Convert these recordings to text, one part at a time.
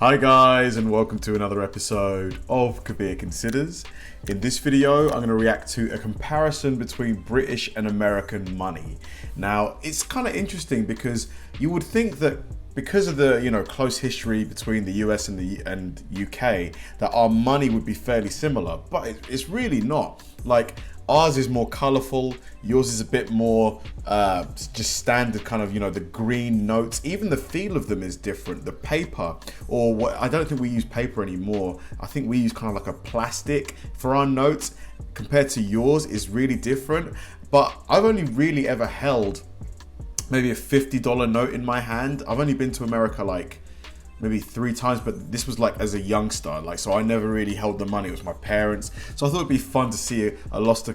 Hi guys, and welcome to another episode of Kabir Considers. In this video, I'm going to react to a comparison between British and American money. Now, it's kind of interesting because you would think that because of the close history between the US and UK, that our money would be fairly similar, but it's really not. Like, ours is more colourful, yours is a bit more just standard kind of, the green notes. Even the feel of them is different. The paper, or what, I don't think we use paper anymore. I think we use kind of like a plastic for our notes, compared to yours is really different. But I've only really ever held maybe a $50 note in my hand. I've only been to America like maybe 3 times, but this was like as a youngster, so I never really held the money. It was my parents. So I thought it'd be fun to see a lost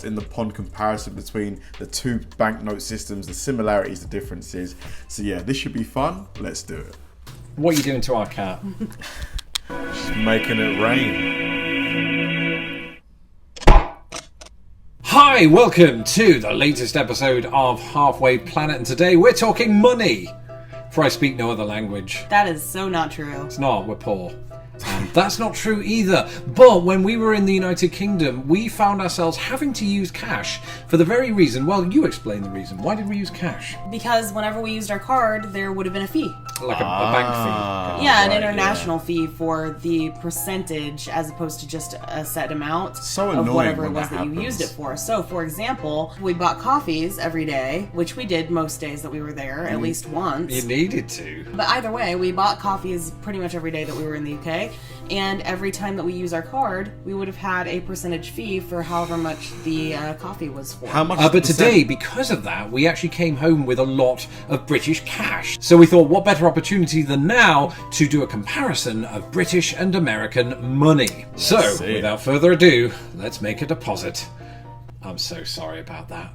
in the pond comparison between the two banknote systems, the similarities, the differences. So yeah, this should be fun. Let's do it. What are you doing to our cat? She's making it rain. Hi, welcome to the latest episode of Halfway Planet, and today we're talking money. For I speak no other language. That is so not true. It's not, we're poor. And that's not true either. But when we were in the United Kingdom, we found ourselves having to use cash for the very reason, well, you explain the reason. Why did we use cash? Because whenever we used our card, there would have been a fee. Like a bank fee. Yeah, an international fee for the percentage as opposed to just a set amount of whatever it was that you used it for. So, for example, we bought coffees every day, which we did most days that we were there, at least once. You needed to. But either way, we bought coffees pretty much every day that we were in the UK. And every time that we use our card, we would have had a percentage fee for however much the coffee was for. How much? But today, because of that, we actually came home with a lot of British cash. So we thought, what better opportunity than now to do a comparison of British and American money. So, without further ado, let's make a deposit. I'm so sorry about that.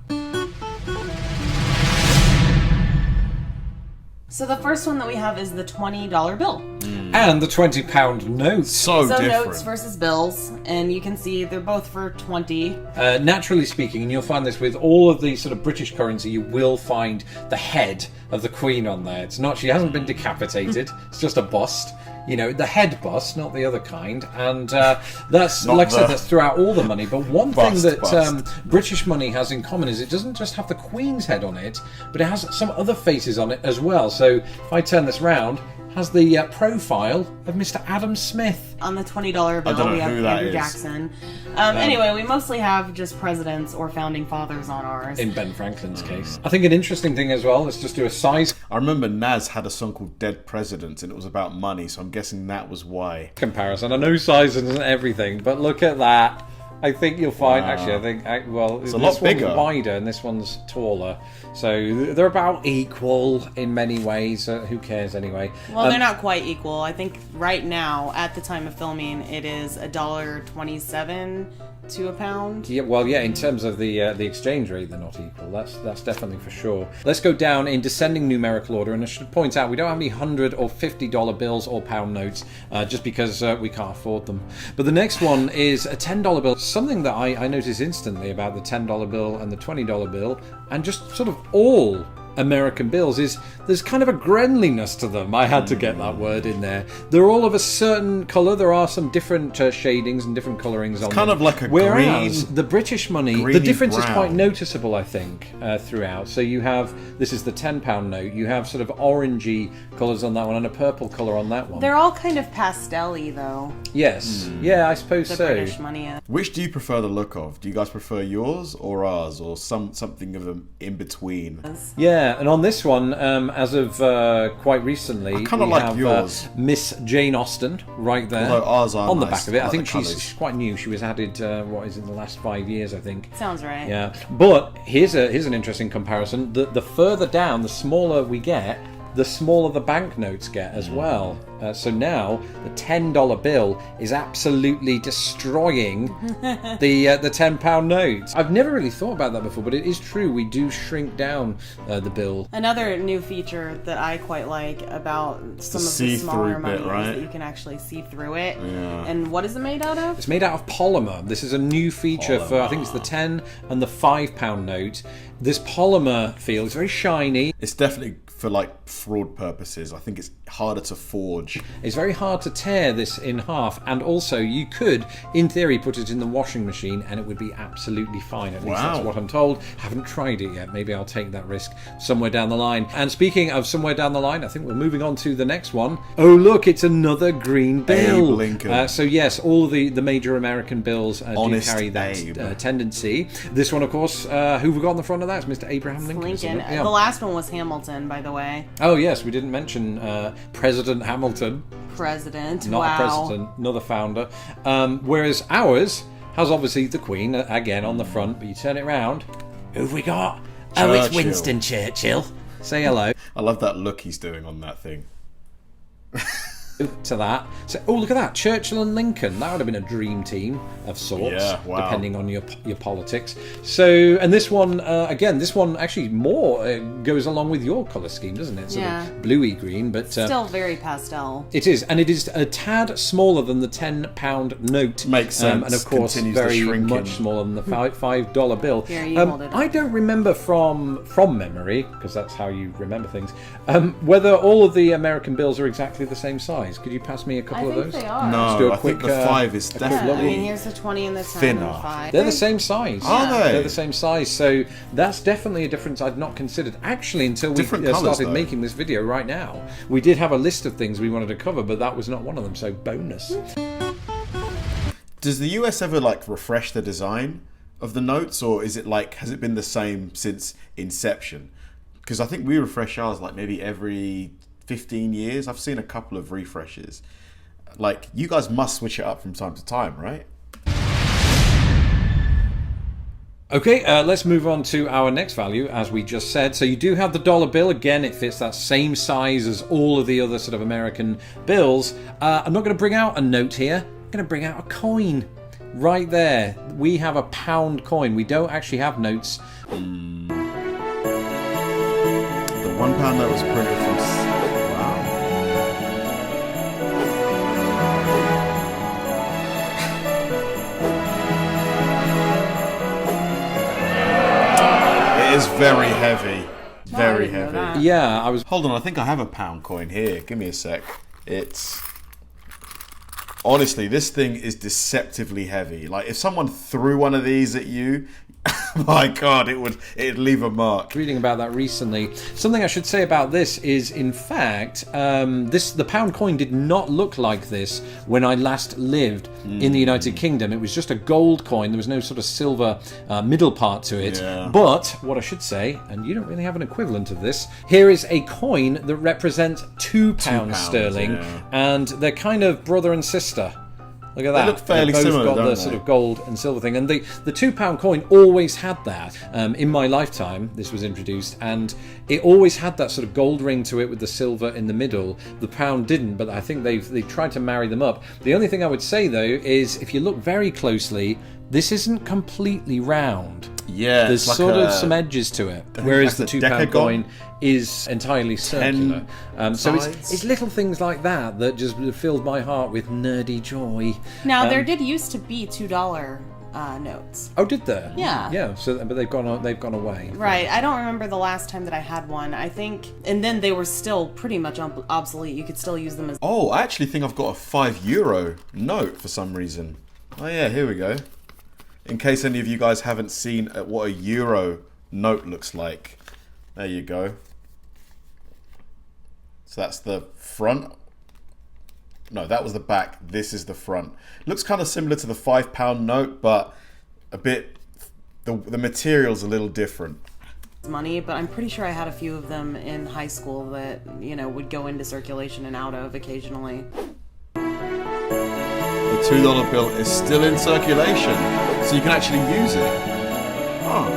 So the first one that we have is the $20 bill. And the £20 notes. So different. Notes versus bills, and you can see they're both for 20. Naturally speaking, and you'll find this with all of the sort of British currency, you will find the head of the Queen on there. It's not, she hasn't been decapitated, it's just a bust. The head bust, not the other kind. And that's, like I said, that's throughout all the money. But one thing that British money has in common is it doesn't just have the Queen's head on it, but it has some other faces on it as well. So if I turn this round, has the profile of Mr. Adam Smith. On the $20 bill, we have Andrew Jackson. Anyway, we mostly have just presidents or founding fathers on ours. In Ben Franklin's case. I think an interesting thing as well, let's just do a size. I remember Nas had a song called Dead Presidents, and it was about money, so I'm guessing that was why. Comparison. I know size isn't everything, but look at that. I think you'll find, it's a lot bigger. One's wider and this one's taller. So they're about equal in many ways. Who cares anyway? Well, they're not quite equal. I think right now, at the time of filming, it is $1.27 to a pound. Yeah, well, yeah, in terms of the exchange rate, they're not equal. That's definitely for sure. Let's go down in descending numerical order, and I should point out we don't have any $100 or $50 bills or pound notes, just because we can't afford them. But the next one is a $10 bill. Something that I noticed instantly about the $10 bill and the $20 bill, and just sort of all American bills, is there's kind of a gremliness to them. I had to get that word in there. They're all of a certain colour. There are some different shadings and different colourings on them. Kind of like a Whereas green, the British money, the difference is quite noticeable, I think, throughout. So you have, this is the £10 note, you have sort of orangey colours on that one and a purple colour on that one. They're all kind of pastel-y, though. Yes. Yeah, I suppose the so. British money is. Which do you prefer the look of? Do you guys prefer yours or ours, or something of them in between? Yeah, and on this one, as of quite recently, I kind of like yours. Miss Jane Austen, right there. Although ours are on the nice. back of it. I think like she's quite new. She was added, in the last 5 years, I think. Sounds right. Yeah, but here's an interesting comparison. The further down, the smaller we get, the smaller the banknotes get as well. So now the $10 bill is absolutely destroying the £10 note. I've never really thought about that before, but it is true. We do shrink down the bill. Another new feature that I quite like about some of the smaller money is that you can actually see through it. Yeah. And what is it made out of? It's made out of polymer. This is a new feature for, I think it's the 10 and the £5 note. This polymer feel is very shiny. It's definitely for like fraud purposes. I think it's harder to forge. It's very hard to tear this in half, and also you could, in theory, put it in the washing machine and it would be absolutely fine. At least that's what I'm told. Haven't tried it yet. Maybe I'll take that risk somewhere down the line. And speaking of somewhere down the line, I think we're moving on to the next one. Oh, look, it's another green bill. Abe Lincoln. So yes, all the major American bills do carry that tendency. This one, of course, who have we got on the front of that? It's Mr. Abraham Lincoln. Yeah. The last one was Hamilton, by the way. Oh yes, we didn't mention President Hamilton. President. Not a president, another founder. Whereas ours has obviously the Queen, again, on the front, but you turn it around. Who've we got? Churchill. Oh, it's Winston Churchill. Say hello. I love that look he's doing on that thing. To that. So, oh, look at that. Churchill and Lincoln. That would have been a dream team of sorts, depending on your politics. So, and this one, again, this one actually more goes along with your colour scheme, doesn't it? Sort of bluey green, but still very pastel. It is, and it is a tad smaller than the £10 note. Makes sense. And of course, very much smaller than the $5 bill. Here, you hold it up. I don't remember from memory, because that's how you remember things, whether all of the American bills are exactly the same size. Could you pass me a couple of those? I think they are. No, I think the 5 is definitely I mean, here's the 20 and the 10 thinner. and the 5. They're the same size. Are they? They're the same size. So that's definitely a difference I'd not considered, actually, until we started making this video right now. We did have a list of things we wanted to cover, but that was not one of them, so bonus. Does the US ever, like, refresh the design of the notes, or is it, like, has it been the same since inception? Because I think we refresh ours, like, maybe every 15 years. I've seen a couple of refreshes. Like, you guys must switch it up from time to time, right? Okay, let's move on to our next value, as we just said. So you do have the dollar bill. Again, it fits that same size as all of the other sort of American bills. I'm not going to bring out a note here. I'm going to bring out a coin. Right there. We have a pound coin. We don't actually have notes. The £1 note was printed from... It's very heavy. Very heavy. Yeah, I was... Hold on, I think I have a £1 coin here. Give me a sec. It's... Honestly, this thing is deceptively heavy. Like, if someone threw one of these at you, my God, it'd leave a mark. Reading about that recently. Something I should say about this is, in fact, the pound coin did not look like this when I last lived in the United Kingdom. It was just a gold coin. There was no sort of silver middle part to it. Yeah. But what I should say, and you don't really have an equivalent of this, here is a coin that represents £2 sterling, and they're kind of brother and sister. Look at that. They look fairly both similar, got don't the they? sort of gold and silver thing. And the £2 coin always had that. In my lifetime, this was introduced, and it always had that sort of gold ring to it with the silver in the middle. The pound didn't, but I think they've tried to marry them up. The only thing I would say, though, is if you look very closely, this isn't completely round. Yeah, there's like sort of some edges to it, whereas the £2 coin is entirely circular. So it's little things like that that just filled my heart with nerdy joy. Now there did used to be $2 notes. Oh, did there? Yeah. Yeah. So, but they've gone away. Right. I don't remember the last time that I had one. I think, and then they were still pretty much obsolete. You could still use them as. Oh, I actually think I've got a €5 note for some reason. Oh yeah, here we go. In case any of you guys haven't seen what a euro note looks like. There you go. So that's the front. No, that was the back. This is the front. Looks kind of similar to the £5 note, but a bit... The material's a little different. Money, but I'm pretty sure I had a few of them in high school that, you know, would go into circulation and out of occasionally. The $2 bill is still in circulation, so you can actually use it. Oh.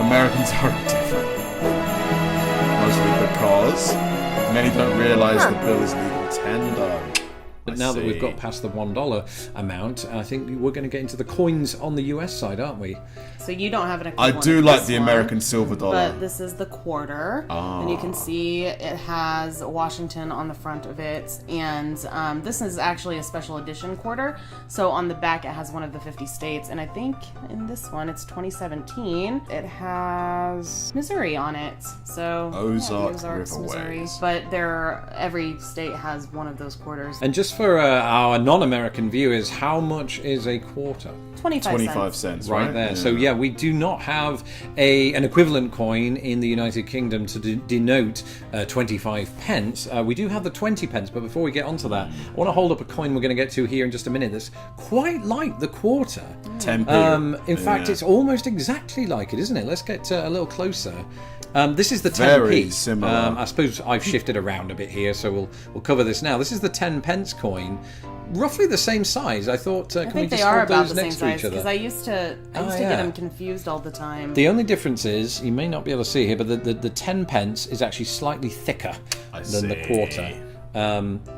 Americans are different. Mostly because many don't realise the bill is legal tender. But now that we've got past the $1 amount, I think we're going to get into the coins on the US side, aren't we? So you don't have an equivalent. I do like the American silver dollar. But this is the quarter. And you can see it has Washington on the front of it. And this is actually a special edition quarter. So on the back it has one of the 50 states. And I think in this one, it's 2017, it has Missouri on it. So Ozarks, Missouri. But every state has one of those quarters. And just for our non-American viewers, how much is a quarter? 25 cents. Right there. Yeah. So yeah, we do not have an equivalent coin in the United Kingdom to denote 25 pence. We do have the 20 pence, but before we get onto that, I want to hold up a coin we're going to get to here in just a minute that's quite like the quarter. 10p. In fact, it's almost exactly like it, isn't it? Let's get a little closer. This is the 10p. Very similar. I suppose I've shifted around a bit here, so we'll cover this now. This is the 10 pence coin. Roughly the same size. I thought, can we just hold those next to each other? Because I used to get them confused all the time. The only difference is, you may not be able to see here, but the 10 pence is actually slightly thicker than the quarter.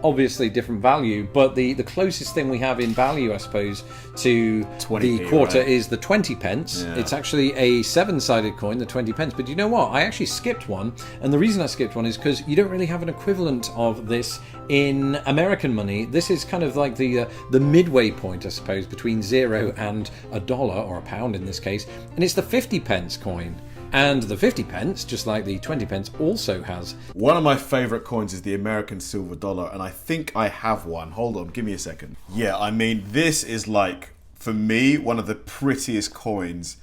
Obviously different value, but the closest thing we have in value, I suppose, to the quarter is the 20 pence. Yeah. It's actually a 7-sided coin, the 20 pence. But you know what? I actually skipped one, and the reason I skipped one is because you don't really have an equivalent of this in American money. This is kind of like the midway point, I suppose, between 0 and $1 or a pound in this case, and it's the 50 pence coin. And the 50 pence, just like the 20 pence, also has... One of my favourite coins is the American silver dollar, and I think I have one. Hold on, give me a second. Yeah, I mean, this is like, for me, one of the prettiest coins,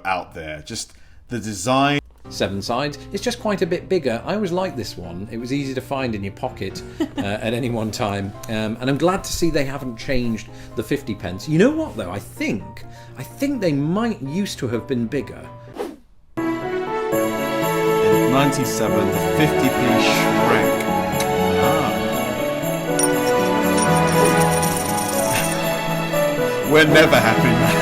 out there. Just the design... 7 sides. It's just quite a bit bigger. I always liked this one. It was easy to find in your pocket at any one time. And I'm glad to see they haven't changed the 50 pence. You know what, though? I think they might used to have been bigger. 97, the 50p shrek. We're never happy, man.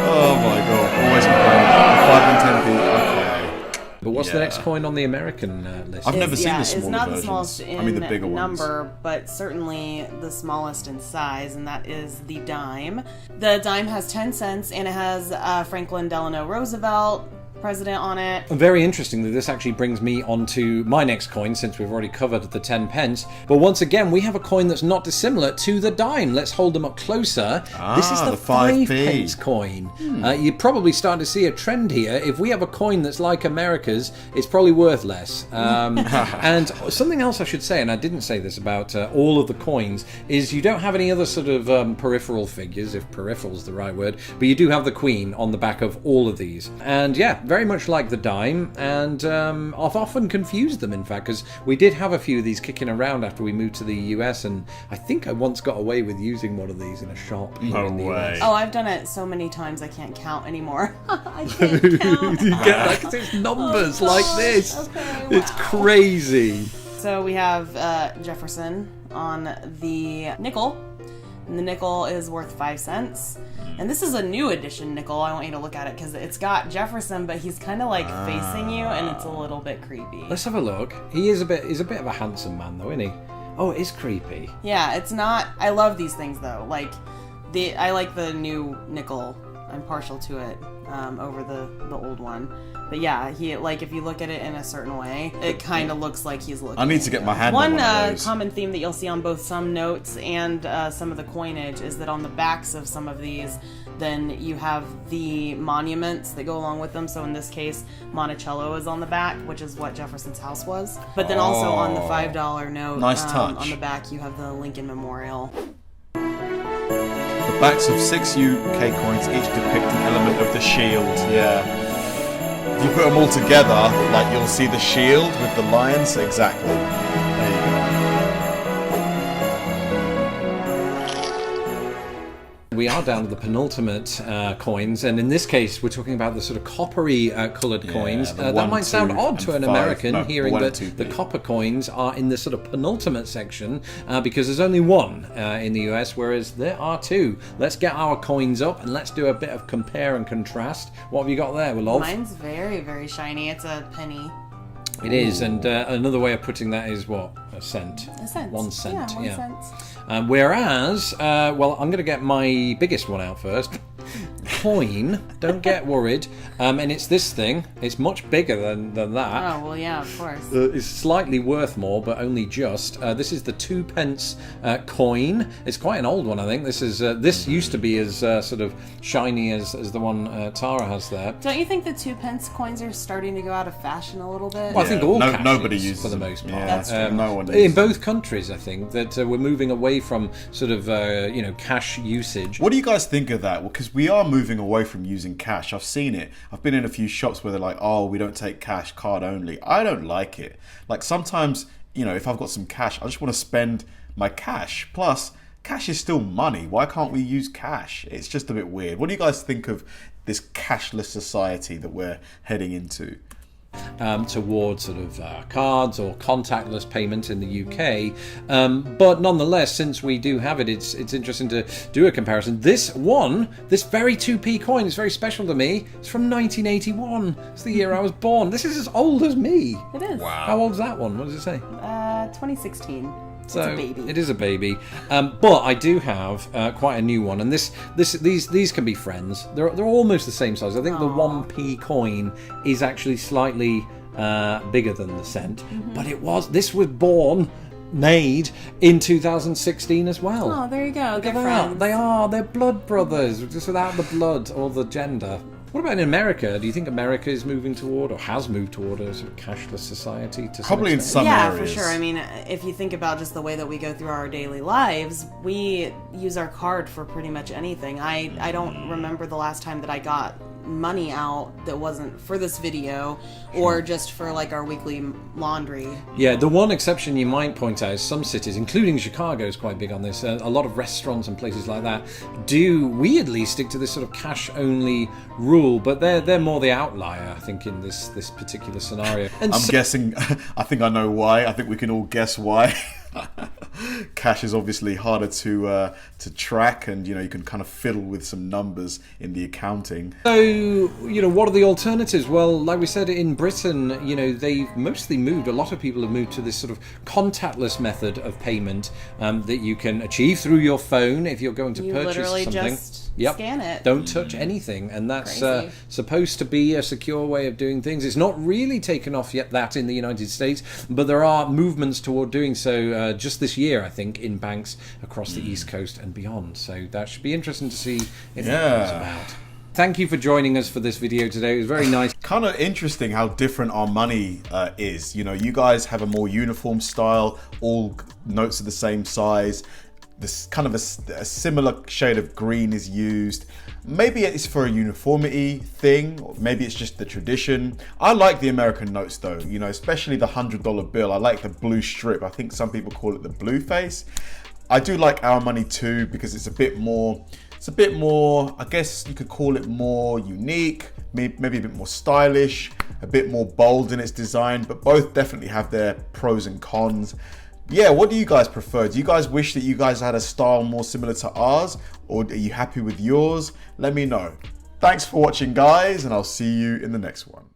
Oh my god, always complaining. 5 and 10p, okay. But what's the next coin on the American list? I've never seen the smaller It's not versions. the smallest in the bigger number, ones. but certainly the smallest in size, and that is the dime. The dime has 10 cents, and it has Franklin Delano Roosevelt president on it. Very interestingly, this actually brings me onto my next coin, since we've already covered the 10 pence. But once again, we have a coin that's not dissimilar to the dime. Let's hold them up closer. This is the 5 pence coin. You're probably starting to see a trend here. If we have a coin that's like America's, it's probably worth less. And something else I should say, and I didn't say this about all of the coins, is you don't have any other sort of peripheral figures, if peripheral is the right word, but you do have the Queen on the back of all of these. And yeah, very much like the dime, and I've often confused them, in fact, because we did have a few of these kicking around after we moved to the US, and I think I once got away with using one of these in a shop here in the US. Oh, I've done it so many times I can't count anymore. I can't count. You get that because it's numbers like this. Okay, it's crazy. So we have Jefferson on the nickel, and the nickel is worth 5 cents. And this is a new edition nickel. I want you to look at it because it's got Jefferson, but he's kind of like facing you, and it's a little bit creepy. Let's have a look. He's a bit of a handsome man, though, isn't he? Oh, it is creepy. Yeah, it's not. I love these things though. I like the new nickel. I'm partial to it over the old one. But yeah, if you look at it in a certain way, it kind of looks like he's looking. I need to get my hand on one of those. Common theme that you'll see on both some notes and some of the coinage is that on the backs of some of these, then you have the monuments that go along with them. So in this case, Monticello is on the back, which is what Jefferson's house was. But then also on the $5 note, nice touch. On the back, you have the Lincoln Memorial. The backs of 6 UK coins each depict an element of the shield. Yeah. If you put them all together, you'll see the shield with the lions. Exactly. There you go. We are down to the penultimate coins, and in this case, we're talking about the sort of coppery coloured coins. That might sound odd to an American, hearing that the copper coins are in the sort of penultimate section, because there's only one in the US, whereas there are 2. Let's get our coins up and let's do a bit of compare and contrast. What have you got there, Willow? Mine's very, very shiny. It's a penny. It is, and another way of putting that is what? A cent. A cent. 1 cent, yeah. 1 cent. Whereas, well, I'm going to get my biggest one out first. Coin, don't get worried. And it's this thing. It's much bigger than that. Oh, well, yeah, of course. It's slightly worth more, but only just. This is the 2 pence coin. It's quite an old one, I think. This used to be as sort of shiny as the one Tara has there. Don't you think the 2 pence coins are starting to go out of fashion a little bit? Well, I think all cash nobody is, uses for the most part. Yeah, that's true. No one in both countries, I think that we're moving away from sort of cash usage. What do you guys think of that? Because we are moving away from using cash. I've seen it. I've been in a few shops where they're like, oh, we don't take cash, card only. I don't like it. Like sometimes, if I've got some cash, I just want to spend my cash. Plus, cash is still money. Why can't we use cash? It's just a bit weird. What do you guys think of this cashless society that we're heading into? Towards sort of cards or contactless payment in the UK, but nonetheless, since we do have it, it's interesting to do a comparison. This very 2p coin is very special to me. It's from 1981. It's the year I was born. This is as old as me. It is. Wow. How old's that one? What does it say? 2016. So it's a baby. It is a baby, but I do have quite a new one, and these can be friends. They're almost the same size. I think the 1p coin is actually slightly bigger than the cent, but this was made in 2016 as well. Oh, there you go. They're friends. friends. They're blood brothers, just without the blood or the gender. What about in America? Do you think America is moving toward, or has moved toward, a sort of cashless society? Probably in some areas. areas. Yeah, for sure. I mean, if you think about just the way that we go through our daily lives, we use our card for pretty much anything. I don't remember the last time that I got money out that wasn't for this video or just for like our weekly laundry. Yeah, the one exception you might point out is some cities, including Chicago, is quite big on this. A lot of restaurants and places like that do weirdly stick to this sort of cash only rule, but they're more the outlier, I think, in this particular scenario. And I'm guessing. I think I know why. I think we can all guess why. Cash is obviously harder to track, and you can kind of fiddle with some numbers in the accounting. So what are the alternatives? Well, like we said, in Britain, they've mostly moved. A lot of people have moved to this sort of contactless method of payment that you can achieve through your phone if you're going to purchase literally something. Just scan it. Don't touch anything, and that's Crazy. supposed to be a secure way of doing things. It's not really taken off yet that in the United States, but there are movements toward doing so just this year, I think, in banks across the East Coast and beyond. So that should be interesting to see if that comes about. Thank you for joining us for this video today. It was very nice. Kind of interesting how different our money is. You guys have a more uniform style. All notes are the same size. This kind of a similar shade of green is used. Maybe it's for a uniformity thing, or maybe it's just the tradition. I like the American notes though, especially the $100 bill. I like the blue strip. I think some people call it the blue face. I do like our money too because it's a bit more, I guess you could call it more unique, maybe a bit more stylish, a bit more bold in its design, but both definitely have their pros and cons. Yeah, what do you guys prefer? Do you guys wish that you guys had a style more similar to ours, or are you happy with yours? Let me know. Thanks for watching, guys, and I'll see you in the next one.